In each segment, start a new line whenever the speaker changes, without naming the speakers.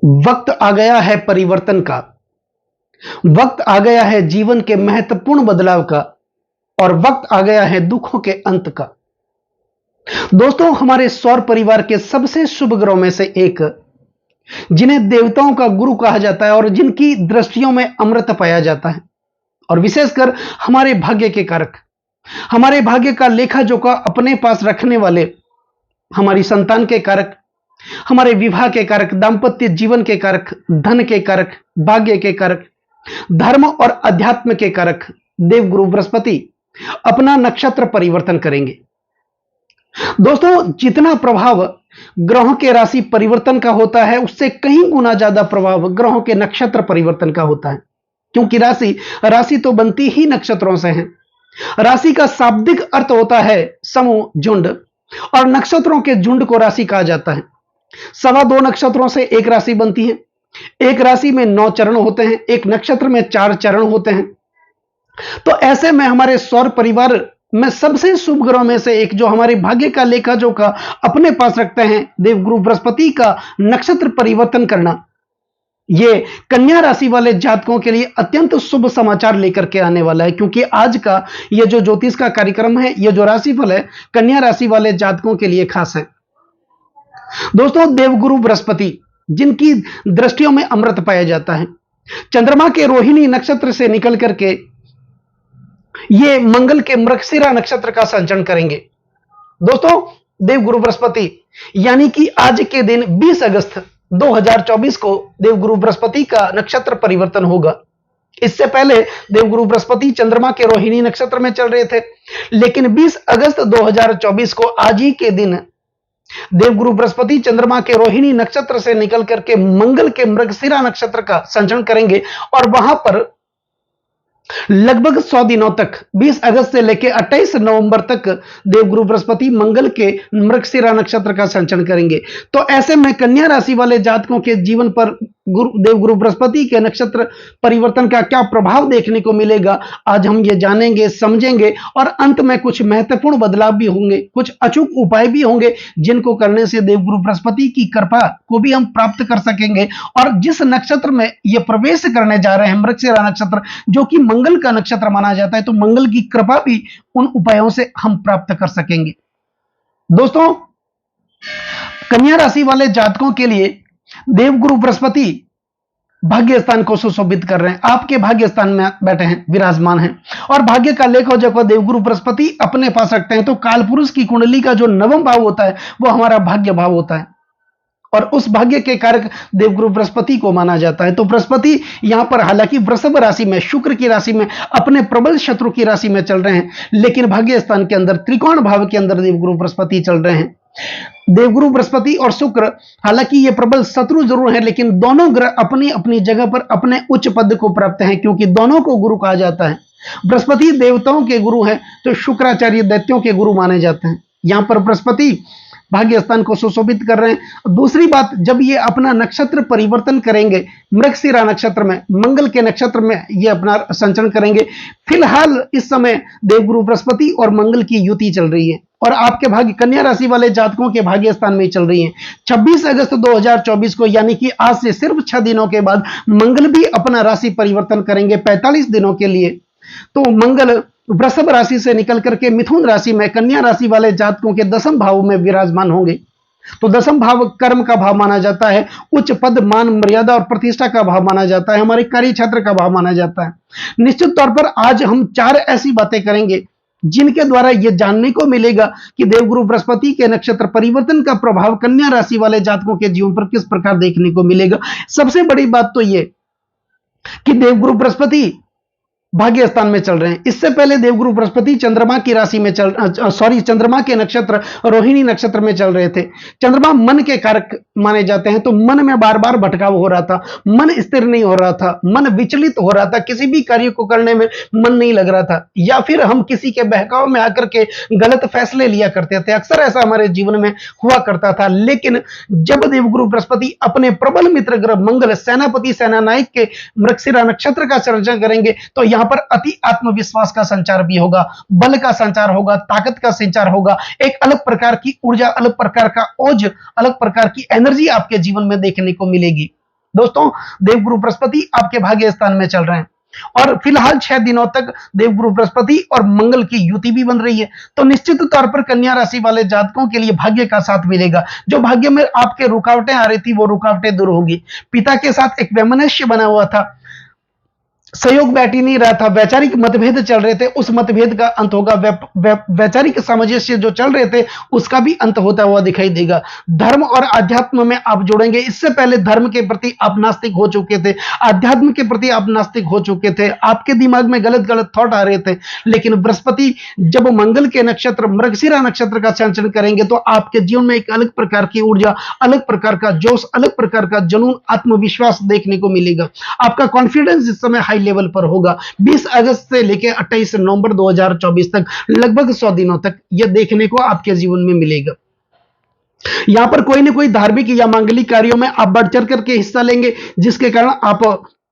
वक्त आ गया है परिवर्तन का। वक्त आ गया है जीवन के महत्वपूर्ण बदलाव का। और वक्त आ गया है दुखों के अंत का। दोस्तों, हमारे सौर परिवार के सबसे शुभ ग्रहों में से एक, जिन्हें देवताओं का गुरु कहा जाता है और जिनकी दृष्टियों में अमृत पाया जाता है, और विशेषकर हमारे भाग्य के कारक, हमारे भाग्य का लेखा जोखा अपने पास रखने वाले, हमारी संतान के कारक, हमारे विवाह के कारक, दाम्पत्य जीवन के कारक, धन के कारक, भाग्य के कारक, धर्म और अध्यात्म के कारक देवगुरु बृहस्पति अपना नक्षत्र परिवर्तन करेंगे। दोस्तों, जितना प्रभाव ग्रहों के राशि परिवर्तन का होता है, उससे कहीं गुना ज्यादा प्रभाव ग्रहों के नक्षत्र परिवर्तन का होता है। क्योंकि राशि राशि तो बनती ही नक्षत्रों से है। राशि का शाब्दिक अर्थ होता है समूह, झुंड, और नक्षत्रों के झुंड को राशि कहा जाता है। 2.25 नक्षत्रों से एक राशि बनती है। एक राशि में 9 चरण होते हैं, एक नक्षत्र में 4 चरण होते हैं। तो ऐसे में हमारे सौर परिवार में सबसे शुभ ग्रहों में से एक, जो हमारे भाग्य का लेखा जोखा अपने पास रखते हैं, देवगुरु बृहस्पति का नक्षत्र परिवर्तन करना, ये कन्या राशि वाले जातकों के लिए अत्यंत शुभ समाचार लेकर के आने वाला है। क्योंकि आज का ये जो ज्योतिष का कार्यक्रम है, ये जो राशिफल है, कन्या राशि वाले जातकों के लिए खास है। दोस्तों, देवगुरु बृहस्पति जिनकी दृष्टियों में अमृत पाया जाता है, चंद्रमा के रोहिणी नक्षत्र से निकल करके ये मंगल के मृगशिरा नक्षत्र का संचरण करेंगे। दोस्तों, देवगुरु बृहस्पति यानी कि आज के दिन 20 अगस्त 2024 को देवगुरु बृहस्पति का नक्षत्र परिवर्तन होगा। इससे पहले देवगुरु बृहस्पति चंद्रमा के रोहिणी नक्षत्र में चल रहे थे, लेकिन 20 अगस्त 2024 को आज ही के दिन देवगुरु बृहस्पति चंद्रमा के रोहिणी नक्षत्र से निकल करके मंगल के मृगशिरा नक्षत्र का संचरण करेंगे। और वहां पर लगभग 100 दिनों तक, 20 अगस्त से लेकर 28 नवंबर तक देवगुरु बृहस्पति मंगल के मृगशिरा नक्षत्र का संचरण करेंगे। तो ऐसे में कन्या राशि वाले जातकों के जीवन पर देवगुरु बृहस्पति के नक्षत्र परिवर्तन का क्या प्रभाव देखने को मिलेगा, आज हम ये जानेंगे, समझेंगे। और अंत में कुछ महत्वपूर्ण बदलाव भी होंगे, कुछ अचूक उपाय भी होंगे, जिनको करने से देवगुरु बृहस्पति की कृपा को भी हम प्राप्त कर सकेंगे। और जिस नक्षत्र में ये प्रवेश करने जा रहे हैं, मृगशिरा नक्षत्र, जो कि मंगल का नक्षत्र माना जाता है, तो मंगल की कृपा भी उन उपायों से हम प्राप्त कर सकेंगे। दोस्तों, कन्या राशि वाले जातकों के लिए देवगुरु बृहस्पति भाग्य स्थान को सुशोभित कर रहे हैं। आपके भाग्य स्थान में बैठे हैं, विराजमान हैं, और भाग्य का लेखा जोखा देवगुरु बृहस्पति अपने पास रखते हैं। तो कालपुरुष की कुंडली का जो 9वां भाव होता है, वो हमारा भाग्य भाव होता है, और उस भाग्य के कारक देवगुरु बृहस्पति को माना जाता है। तो बृहस्पति यहां पर हालांकि वृषभ राशि में, शुक्र की राशि में, अपने प्रबल शत्रु की राशि में चल रहे हैं, लेकिन भाग्य स्थान के अंदर, त्रिकोण भाव के अंदर देवगुरु बृहस्पति चल रहे हैं। देवगुरु बृहस्पति और शुक्र, हालांकि ये प्रबल शत्रु जरूर है, लेकिन दोनों ग्रह अपनी अपनी जगह पर अपने उच्च पद को प्राप्त हैं, क्योंकि दोनों को गुरु कहा जाता है। बृहस्पति देवताओं के गुरु हैं, तो शुक्राचार्य दैत्यों के गुरु माने जाते हैं। यहां पर बृहस्पति भाग्य स्थान को सुशोभित कर रहे हैं। दूसरी बात, जब ये अपना नक्षत्र परिवर्तन करेंगे, मृगशिरा नक्षत्र में, मंगल के नक्षत्र में ये अपना संचरण करेंगे। फिलहाल इस समय देवगुरु बृहस्पति और मंगल की युति चल रही है, और आपके भाग्य, कन्या राशि वाले जातकों के भाग्य स्थान में चल रही है। 26 अगस्त 2024 को, यानी कि आज से सिर्फ 6 दिनों के बाद, मंगल भी अपना राशि परिवर्तन करेंगे 45 दिनों के लिए। तो मंगल वृषभ राशि से निकल करके मिथुन राशि में, कन्या राशि वाले जातकों के 10वें भाव में विराजमान होंगे। तो 10वां भाव कर्म का भाव माना जाता है, उच्च पद, मान, मर्यादा और प्रतिष्ठा का भाव माना जाता है, हमारे कार्य क्षेत्र का भाव माना जाता है। निश्चित तौर पर आज हम 4 ऐसी बातें करेंगे जिनके द्वारा यह जानने को मिलेगा कि देवगुरु बृहस्पति के नक्षत्र परिवर्तन का प्रभाव कन्या राशि वाले जातकों के जीवन पर किस प्रकार देखने को मिलेगा। सबसे बड़ी बात तो यह कि देवगुरु बृहस्पति भाग्य स्थान में चल रहे हैं। इससे पहले देवगुरु बृहस्पति चंद्रमा की राशि में चंद्रमा के नक्षत्र रोहिणी नक्षत्र में चल रहे थे। चंद्रमा मन के कारक माने जाते हैं, तो मन में बार बार भटकाव हो रहा था, मन स्थिर नहीं हो रहा था, मन विचलित हो रहा था, किसी भी कार्य को करने में मन नहीं लग रहा था, या फिर हम किसी के बहकाव में आकर के गलत फैसले लिया करते थे। अक्सर ऐसा हमारे जीवन में हुआ करता था। लेकिन जब देवगुरु बृहस्पति अपने प्रबल मित्र ग्रह मंगल, सेनापति सेनानायक के मृगशिरा नक्षत्र का सर्जन करेंगे, तो यहां पर अति आत्मविश्वास का संचार भी होगा, बल का संचार होगा, ताकत का संचार होगा, एक अलग प्रकार की ऊर्जा, अलग प्रकार का ओज, अलग प्रकार की एनर्जी आपके जीवन में देखने को मिलेगी। दोस्तों, देवगुरु बृहस्पति आपके भाग्य स्थान में चल रहे हैं और फिलहाल 6 दिनों तक देवगुरु बृहस्पति और मंगल की युति भी बन रही है। तो निश्चित तौर पर कन्या राशि वाले जातकों के लिए भाग्य का साथ मिलेगा। जो भाग्य में आपके रुकावटें आ रही थी वो रुकावटें दूर होगी। पिता के साथ एक वैमनस्य बना हुआ था, सहयोग बैठ ही नहीं रहा था, वैचारिक मतभेद चल रहे थे, उस मतभेद का अंत होगा। वैचारिक सामंजस्य जो चल रहे थे उसका भी अंत होता हुआ दिखाई देगा। धर्म और अध्यात्म में आप जुड़ेंगे। इससे पहले धर्म के प्रति आप नास्तिक हो चुके थे, अध्यात्म के प्रति आप नास्तिक हो चुके थे, आपके दिमाग में गलत गलत थॉट आ रहे थे। लेकिन बृहस्पति जब मंगल के नक्षत्र मृगशिरा नक्षत्र का संचरण करेंगे तो आपके जीवन में एक अलग प्रकार की ऊर्जा, अलग प्रकार का जोश, अलग प्रकार का जुनून, आत्मविश्वास देखने को मिलेगा। आपका कॉन्फिडेंस इस समय हाई लेवल पर होगा। 20 अगस्त से लेकर 28 नवंबर 2024 तक लगभग 100 दिनों तक यह देखने को आपके जीवन में मिलेगा। यहां पर कोई ना कोई धार्मिक या मांगलिक कार्यों में आप बढ़ चढ़ करके हिस्सा लेंगे, जिसके कारण आप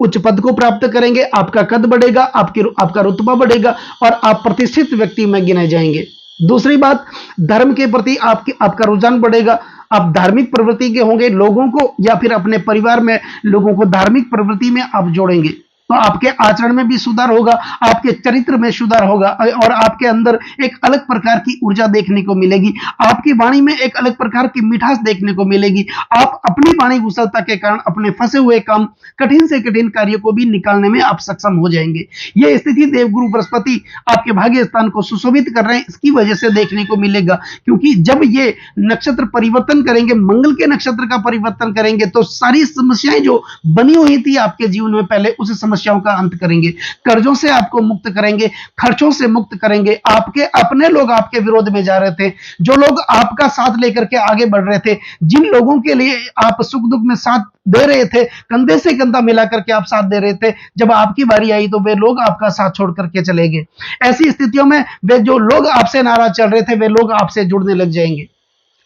उच्च पद को प्राप्त करेंगे, आपका कद बढ़ेगा, आपका रुतबा बढ़ेगा और आप प्रतिष्ठित व्यक्ति में गिने जाएंगे। दूसरी बात, धर्म के प्रति आपका रुझान बढ़ेगा। आप धार्मिक प्रवृत्ति के होंगे, लोगों को या फिर अपने परिवार में लोगों को धार्मिक प्रवृत्ति में आप जोड़ेंगे तो आपके आचरण में भी सुधार होगा, आपके चरित्र में सुधार होगा और आपके अंदर एक अलग प्रकार की ऊर्जा देखने को मिलेगी। आपकी वाणी में एक अलग प्रकार की मिठास देखने को मिलेगी। आप अपनी वाणी कुशलता के कारण अपने फंसे हुए काम, कठिन से कठिन कार्य को भी निकालने में आप सक्षम हो जाएंगे। यह स्थिति देवगुरु बृहस्पति आपके भाग्य स्थान को सुशोभित कर रहे हैं, इसकी वजह से देखने को मिलेगा। क्योंकि जब ये नक्षत्र परिवर्तन करेंगे, मंगल के नक्षत्र का परिवर्तन करेंगे, तो सारी समस्याएं जो बनी हुई थी आपके जीवन में पहले, उस समस्याओं का अंत करेंगे, कर्जों से आपको मुक्त करेंगे, खर्चों से मुक्त करेंगे। आपके अपने लोग आपके विरोध में जा रहे थे, जो लोग आपका साथ लेकर के आगे बढ़ रहे थे, जिन लोगों के लिए आप सुख दुख में साथ दे रहे थे, कंधे से कंधा मिला करके आप साथ दे रहे थे, जब आपकी बारी आई तो वे लोग आपका साथ छोड़ करके चले गए। ऐसी स्थितियों में वे जो लोग आपसे नाराज चल रहे थे, वे लोग आपसे जुड़ने लग जाएंगे।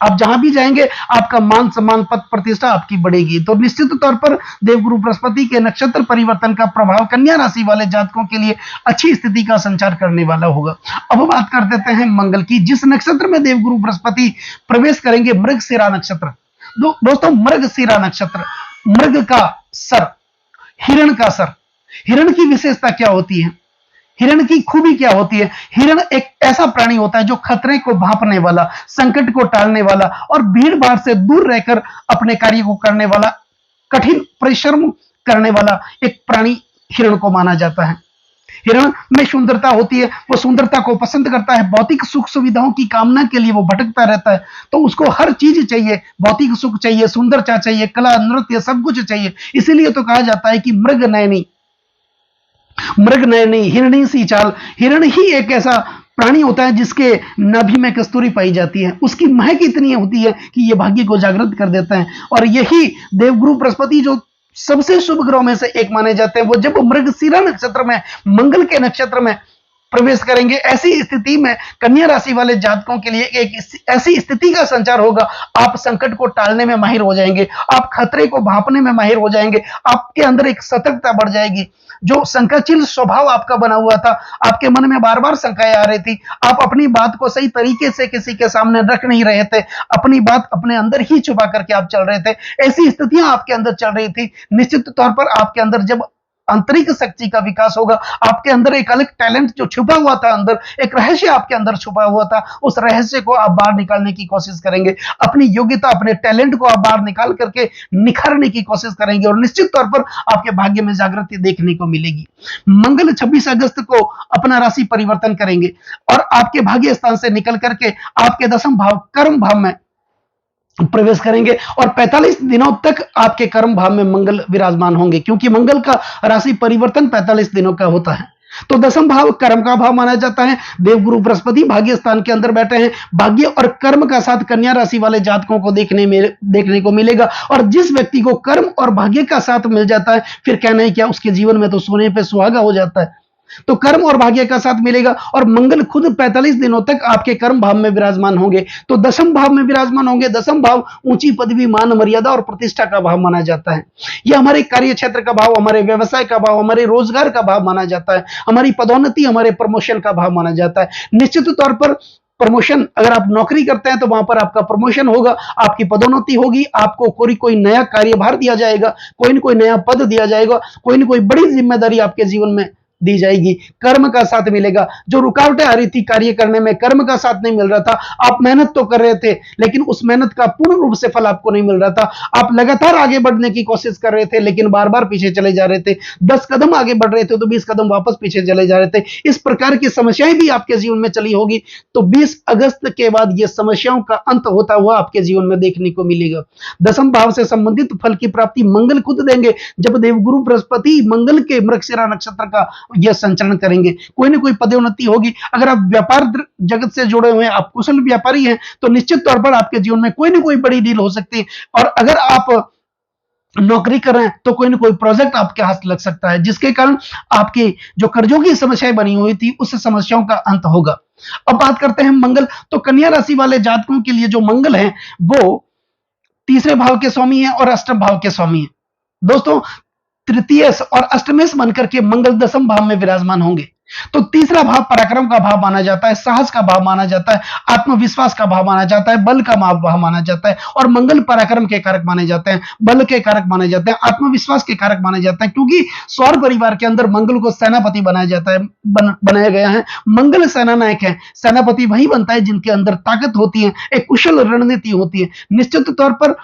आप जहां भी जाएंगे आपका मान सम्मान, पद प्रतिष्ठा आपकी बढ़ेगी। तो निश्चित तौर पर देवगुरु बृहस्पति के नक्षत्र परिवर्तन का प्रभाव कन्या राशि वाले जातकों के लिए अच्छी स्थिति का संचार करने वाला होगा। अब बात कर देते हैं मंगल की। जिस नक्षत्र में देवगुरु बृहस्पति प्रवेश करेंगे, मृगशिरा नक्षत्र। दोस्तों, मृगशिरा नक्षत्र, मृग का सर, हिरण का सर। हिरण की विशेषता क्या होती है, हिरण की खूबी क्या होती है? हिरण एक ऐसा प्राणी होता है जो खतरे को भांपने वाला, संकट को टालने वाला और भीड़ भाड़ से दूर रहकर अपने कार्य को करने वाला, कठिन परिश्रम करने वाला एक प्राणी हिरण को माना जाता है। हिरण में सुंदरता होती है, वो सुंदरता को पसंद करता है, भौतिक सुख सुविधाओं की कामना के लिए वो भटकता रहता है। तो उसको हर चीज चाहिए, भौतिक सुख चाहिए, सुंदरता चाहिए, कला नृत्य सब कुछ चाहिए। इसीलिए तो कहा जाता है कि मृग नयनी हिरणी सी चाल। हिरण ही एक ऐसा प्राणी होता है जिसके नाभि में कस्तूरी पाई जाती है। उसकी महक इतनी होती है कि यह भाग्य को जागृत कर देता है। और यही देवगुरु बृहस्पति जो सबसे शुभ ग्रहों में से एक माने जाते हैं, वो जब मृगशिरा नक्षत्र में, मंगल के नक्षत्र में प्रवेश करेंगे, ऐसी स्थिति में कन्या राशि वाले जातकों के लिए एक ऐसी स्थिति का संचार होगा, आप संकट को टालने में माहिर हो जाएंगे, आप खतरे को भांपने में माहिर हो जाएंगे, आपके अंदर एक सतर्कता बढ़ जाएगी। जो शंकाचिल स्वभाव आपका बना हुआ था, आपके मन में बार बार शंकाएं आ रही थी, आप अपनी बात को सही तरीके से किसी के सामने रख नहीं रहे थे, अपनी बात अपने अंदर ही छुपा करके आप चल रहे थे, ऐसी स्थितियां आपके अंदर चल रही थी। निश्चित तौर पर आपके अंदर जब आंतरिक शक्ति का विकास होगा, आपके अंदर एक अलग टैलेंट जो छुपा हुआ था, अंदर एक रहस्य आपके अंदर छुपा हुआ था, उस रहस्य को आप बाहर निकालने की कोशिश करेंगे, अपनी योग्यता, अपने टैलेंट को आप बाहर निकाल करके निखारने की कोशिश करेंगे और निश्चित तौर पर आपके भाग्य में जागृति देखने को मिलेगी। मंगल 26 अगस्त को अपना राशि परिवर्तन करेंगे और आपके भाग्य स्थान से निकल करके आपके 10वें भाव, कर्म भाव में प्रवेश करेंगे और 45 दिनों तक आपके कर्म भाव में मंगल विराजमान होंगे, क्योंकि मंगल का राशि परिवर्तन 45 दिनों का होता है। तो 10वां भाव कर्म का भाव माना जाता है। देवगुरु बृहस्पति भाग्य स्थान के अंदर बैठे हैं, भाग्य और कर्म का साथ कन्या राशि वाले जातकों को देखने को मिलेगा। और जिस व्यक्ति को कर्म और भाग्य का साथ मिल जाता है, फिर कहना है क्या, उसके जीवन में तो सोने पे सुहागा हो जाता है। तो कर्म और भाग्य का साथ मिलेगा और मंगल खुद 45 दिनों तक आपके कर्म भाव में विराजमान होंगे, तो 10वें भाव में विराजमान होंगे। 10वां भाव ऊंची पदवी, मान मर्यादा और प्रतिष्ठा का भाव माना जाता है। यह हमारे कार्य क्षेत्र का भाव, हमारे व्यवसाय का भाव, हमारे रोजगार का भाव माना जाता है, हमारी पदोन्नति, हमारे प्रमोशन का भाव माना जाता है। निश्चित तौर पर प्रमोशन, अगर आप नौकरी करते हैं तो वहां पर आपका प्रमोशन होगा, आपकी पदोन्नति होगी, आपको कोई नया कार्यभार दिया जाएगा, कोई न कोई नया पद दिया जाएगा, कोई न कोई बड़ी जिम्मेदारी आपके जीवन में दी जाएगी। कर्म का साथ मिलेगा। जो रुकावटें आ रही थी कार्य करने में, कर्म का साथ नहीं मिल रहा था, आप मेहनत तो कर रहे थे लेकिन उस मेहनत का पूर्ण रूप से फल आपको नहीं मिल रहा था। आप लगातार आगे बढ़ने की कोशिश कर रहे थे लेकिन बार बार पीछे चले जा रहे थे। 10 कदम आगे बढ़ रहे थे तो 20 कदम वापस पीछे चले जा रहे थे। इस प्रकार की समस्याएं भी आपके जीवन में चली होगी। तो 20 अगस्त के बाद ये समस्याओं का अंत होता हुआ आपके जीवन में देखने को मिलेगा। दसम भाव से संबंधित फल की प्राप्ति मंगल खुद देंगे। जब देवगुरु बृहस्पति मंगल के मृगशिरा नक्षत्र का यह संचरण करेंगे, कोई ना कोई पदोन्नति होगी। अगर आप व्यापार जगत से जुड़े हुए हैं, आप कुशल व्यापारी हैं, तो निश्चित तौर पर आपके जीवन में कोई ना कोई बड़ी डील हो सकती है। और अगर आप नौकरी कर रहे हैं तो कोई ना कोई प्रोजेक्ट आपके हाथ लग सकता है, जिसके कारण आपकी जो कर्जों की समस्याएं बनी हुई थी उस समस्याओं का अंत होगा। अब बात करते हैं मंगल। तो कन्या राशि वाले जातकों के लिए जो मंगल है वो तीसरे भाव के स्वामी है और अष्टम भाव के स्वामी है। दोस्तों, तृतीयस और अष्टमेश बनकर के मंगल दसम भाव में विराजमान होंगे। तो तीसरा भाव पराक्रम का भाव माना जाता है, साहस का भाव माना जाता है, आत्मविश्वास का भाव माना जाता है, बल का भाव माना जाता है। और मंगल पराक्रम के कारक माने जाते हैं, बल के कारक माने जाते हैं, आत्मविश्वास के कारक माने जाते हैं, क्योंकि सौर परिवार के अंदर मंगल को सेनापति बनाया जाता है, बनाया गया है। मंगल सेना नायक है। सेनापति वही बनता है जिनके अंदर ताकत होती है, एक कुशल रणनीति होती है। निश्चित तौर पर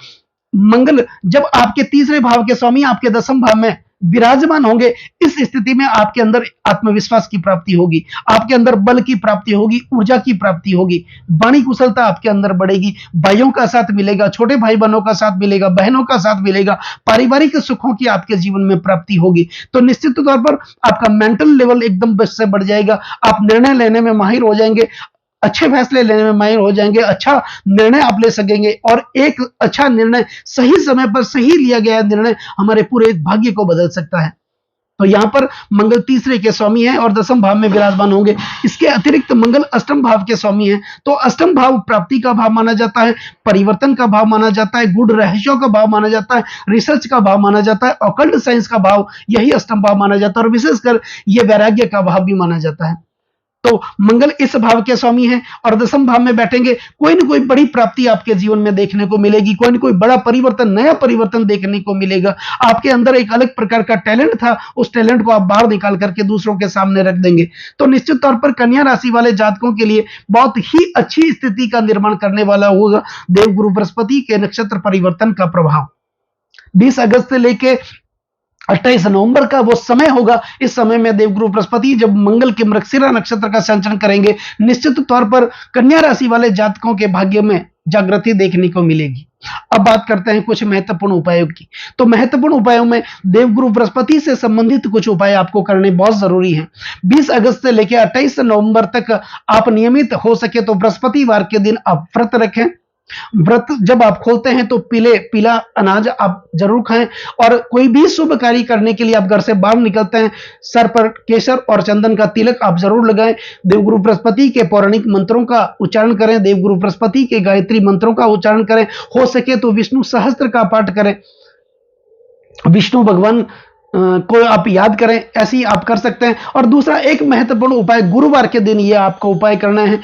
मंगल जब आपके तीसरे भाव के स्वामी आपके दसम भाव में विराजमान होंगे, इस स्थिति में आपके अंदर आत्मविश्वास की प्राप्ति होगी, आपके अंदर बल की प्राप्ति होगी, ऊर्जा की प्राप्ति होगी, वाणी कुशलता आपके अंदर बढ़ेगी, भाइयों का साथ मिलेगा, छोटे भाई बहनों का साथ मिलेगा, बहनों का साथ मिलेगा, पारिवारिक सुखों की आपके जीवन में प्राप्ति होगी। तो निश्चित तौर पर आपका मेंटल लेवल एकदम बस से बढ़ जाएगा। आप निर्णय लेने में माहिर हो जाएंगे, अच्छे फैसले लेने में माहिर हो जाएंगे, अच्छा निर्णय आप ले सकेंगे। और एक अच्छा निर्णय, सही समय पर सही लिया गया निर्णय हमारे पूरे भाग्य को बदल सकता है। तो यहां पर मंगल तीसरे के स्वामी है और दसम भाव में विराजमान होंगे। इसके अतिरिक्त मंगल अष्टम भाव के स्वामी है। तो अष्टम भाव प्राप्ति का भाव माना जाता है, परिवर्तन का भाव माना जाता है, गुड रहस्यों का भाव माना जाता है, रिसर्च का भाव माना जाता है, ऑकल्ट साइंस का भाव, यही अष्टम भाव माना जाता है। और विशेषकर यह वैराग्य का भाव भी माना जाता है। तो मंगल इस भाव के स्वामी है और दसम भाव में बैठेंगे, कोई ना कोई बड़ी प्राप्ति आपके जीवन में देखने को मिलेगी, कोई ना कोई बड़ा परिवर्तन, नया परिवर्तन देखने को मिलेगा। आपके अंदर एक अलग प्रकार का टैलेंट था, उस टैलेंट को आप बाहर निकाल करके दूसरों के सामने रख देंगे। तो निश्चित तौर पर कन्या राशि वाले जातकों के लिए बहुत ही अच्छी स्थिति का निर्माण करने वाला होगा देवगुरु बृहस्पति के नक्षत्र परिवर्तन का प्रभाव। 20 अगस्त से लेके 28 नवंबर का वो समय होगा। इस समय में देवगुरु बृहस्पति जब मंगल के मृगशिरा नक्षत्र का संचरण करेंगे, निश्चित तौर पर कन्या राशि वाले जातकों के भाग्य में जागृति देखने को मिलेगी। अब बात करते हैं कुछ महत्वपूर्ण उपायों की। तो महत्वपूर्ण उपायों में देवगुरु बृहस्पति से संबंधित कुछ उपाय आपको करने बहुत जरूरी है। 20 अगस्त से लेकर 28 नवंबर तक आप नियमित हो सके तो बृहस्पतिवार के दिन आप व्रत रखें। व्रत जब आप खोलते हैं तो पीला अनाज आप जरूर खाएं। और कोई भी शुभ कार्य करने के लिए आप घर से बाहर निकलते हैं, सर पर केसर और चंदन का तिलक आप जरूर लगाएं। देवगुरु बृहस्पति के पौराणिक मंत्रों का उच्चारण करें, देवगुरु बृहस्पति के गायत्री मंत्रों का उच्चारण करें, हो सके तो विष्णु सहस्त्र का पाठ करें, विष्णु भगवान को आप याद करें, ऐसी आप कर सकते हैं। और दूसरा एक महत्वपूर्ण उपाय, गुरुवार के दिन ये आपको उपाय करना है।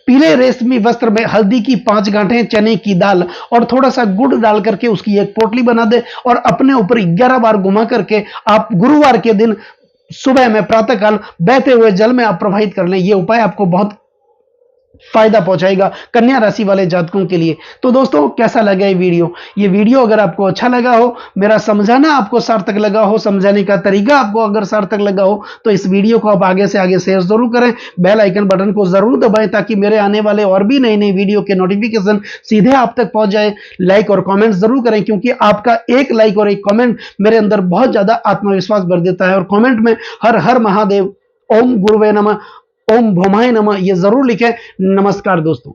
पीले रेशमी वस्त्र में हल्दी की 5 गांठें, चने की दाल और थोड़ा सा गुड़ डाल करके उसकी एक पोटली बना दे और अपने ऊपर 11 बार घुमा करके आप गुरुवार के दिन सुबह में प्रातःकाल बहते हुए जल में आप प्रवाहित कर लें। ये उपाय आपको बहुत फायदा पहुंचाएगा कन्या राशि वाले जातकों के लिए। तो दोस्तों, कैसा लगा ये वीडियो? ये वीडियो अगर आपको अच्छा लगा हो, मेरा समझाना आपको सार्थक लगा हो, समझाने का तरीका आपको अगर सार्थक लगा हो, तो इस वीडियो को आप आगे से आगे शेयर जरूर करें, बेल आइकन बटन को जरूर दबाएं ताकि मेरे आने वाले और भी नई नई वीडियो के नोटिफिकेशन सीधे आप तक पहुंच जाए। लाइक और कॉमेंट जरूर करें, क्योंकि आपका एक लाइक और एक कॉमेंट मेरे अंदर बहुत ज्यादा आत्मविश्वास भर देता है। और कॉमेंट में हर हर महादेव, ओम गुरुवे नमः, ओम भौमाय नमः ये जरूर लिखें। नमस्कार दोस्तों।